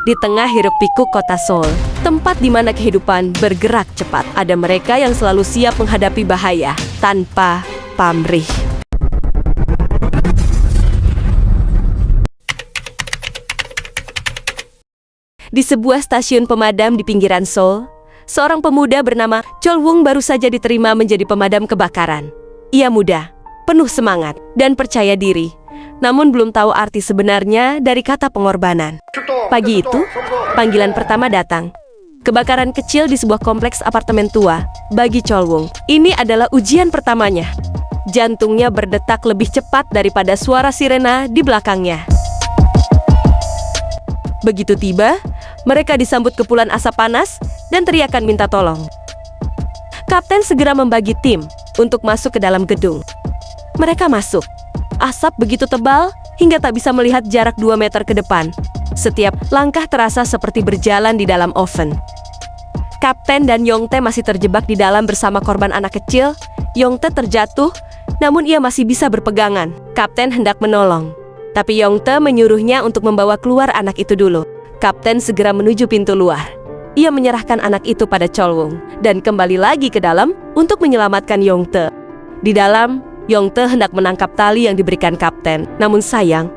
Di tengah hiruk-pikuk kota Seoul, tempat di mana kehidupan bergerak cepat, ada mereka yang selalu siap menghadapi bahaya tanpa pamrih. Di sebuah stasiun pemadam di pinggiran Seoul, seorang pemuda bernama Cholwung baru saja diterima menjadi pemadam kebakaran. Ia muda, penuh semangat, dan percaya diri, namun belum tahu arti sebenarnya dari kata pengorbanan. Pagi itu, panggilan pertama datang. Kebakaran kecil di sebuah kompleks apartemen tua. Bagi Cholwung, ini adalah ujian pertamanya. Jantungnya berdetak lebih cepat daripada suara sirena di belakangnya. Begitu tiba, mereka disambut kepulan asap panas dan teriakan minta tolong. Kapten segera membagi tim untuk masuk ke dalam gedung. Mereka masuk. Asap begitu tebal hingga tak bisa melihat jarak 2 meter ke depan. Setiap langkah terasa seperti berjalan di dalam oven. Kapten dan Yongtae masih terjebak di dalam bersama korban anak kecil. Yongtae terjatuh, namun ia masih bisa berpegangan. Kapten hendak menolong, tapi Yongtae menyuruhnya untuk membawa keluar anak itu dulu. Kapten segera menuju pintu luar. Ia menyerahkan anak itu pada Cholwung dan kembali lagi ke dalam untuk menyelamatkan Yongtae. Di dalam, Yongtae hendak menangkap tali yang diberikan kapten. Namun sayang,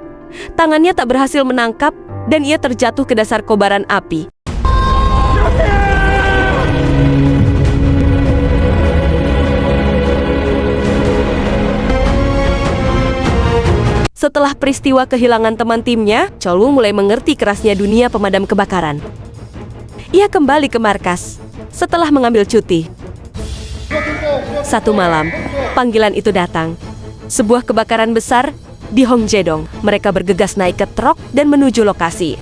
tangannya tak berhasil menangkap dan ia terjatuh ke dasar kobaran api. Setelah peristiwa kehilangan teman timnya, Cholwung mulai mengerti kerasnya dunia pemadam kebakaran. Ia kembali ke markas setelah mengambil cuti. Satu malam, panggilan itu datang. Sebuah kebakaran besar di Hongjedong. Mereka bergegas naik ke truk dan menuju lokasi.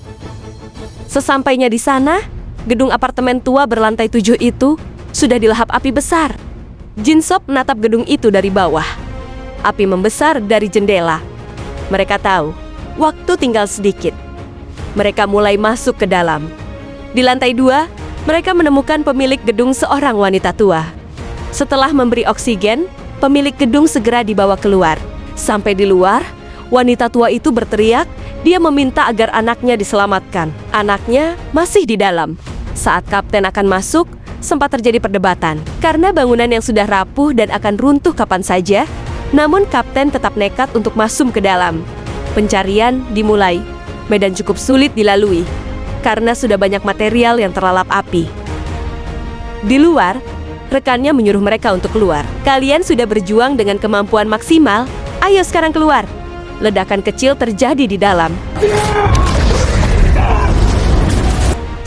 Sesampainya di sana, gedung apartemen tua berlantai 7 itu sudah dilahap api besar. Jin Sop menatap gedung itu dari bawah. Api membesar dari jendela. Mereka tahu, waktu tinggal sedikit. Mereka mulai masuk ke dalam. Di lantai 2, mereka menemukan pemilik gedung seorang wanita tua. Setelah memberi oksigen, pemilik gedung segera dibawa keluar. Sampai di luar, wanita tua itu berteriak, dia meminta agar anaknya diselamatkan. Anaknya masih di dalam. Saat kapten akan masuk, sempat terjadi perdebatan. Karena bangunan yang sudah rapuh dan akan runtuh kapan saja, namun kapten tetap nekat untuk masuk ke dalam. Pencarian dimulai. Medan cukup sulit dilalui, karena sudah banyak material yang terlalap api. Di luar, rekannya menyuruh mereka untuk keluar. Kalian sudah berjuang dengan kemampuan maksimal, ayo sekarang keluar. Ledakan kecil terjadi di dalam.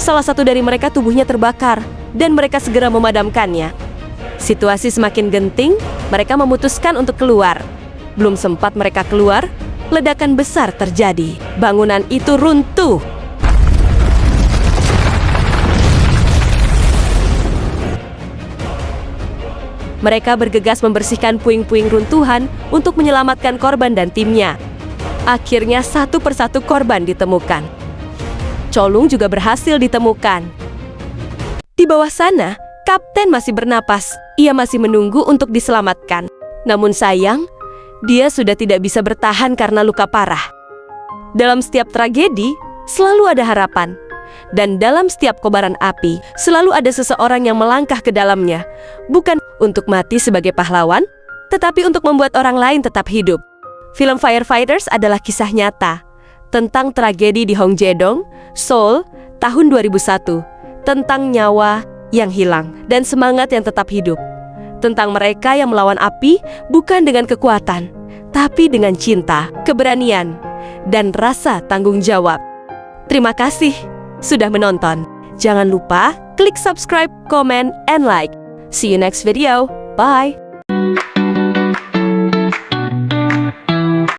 Salah satu dari mereka tubuhnya terbakar, dan mereka segera memadamkannya. Situasi semakin genting, mereka memutuskan untuk keluar. Belum sempat mereka keluar, ledakan besar terjadi. Bangunan itu runtuh. Mereka bergegas membersihkan puing-puing runtuhan untuk menyelamatkan korban dan timnya. Akhirnya satu persatu korban ditemukan. Cholwung juga berhasil ditemukan. Di bawah sana, kapten masih bernapas. Ia masih menunggu untuk diselamatkan. Namun sayang, dia sudah tidak bisa bertahan karena luka parah. Dalam setiap tragedi, selalu ada harapan. Dan dalam setiap kobaran api, selalu ada seseorang yang melangkah ke dalamnya. Bukan untuk mati sebagai pahlawan, tetapi untuk membuat orang lain tetap hidup. Film Firefighters adalah kisah nyata tentang tragedi di Hongjedong, Seoul, tahun 2001. Tentang nyawa yang hilang dan semangat yang tetap hidup. Tentang mereka yang melawan api bukan dengan kekuatan, tapi dengan cinta, keberanian, dan rasa tanggung jawab. Terima kasih sudah menonton. Jangan lupa klik subscribe, comment, and like. See you next video. Bye.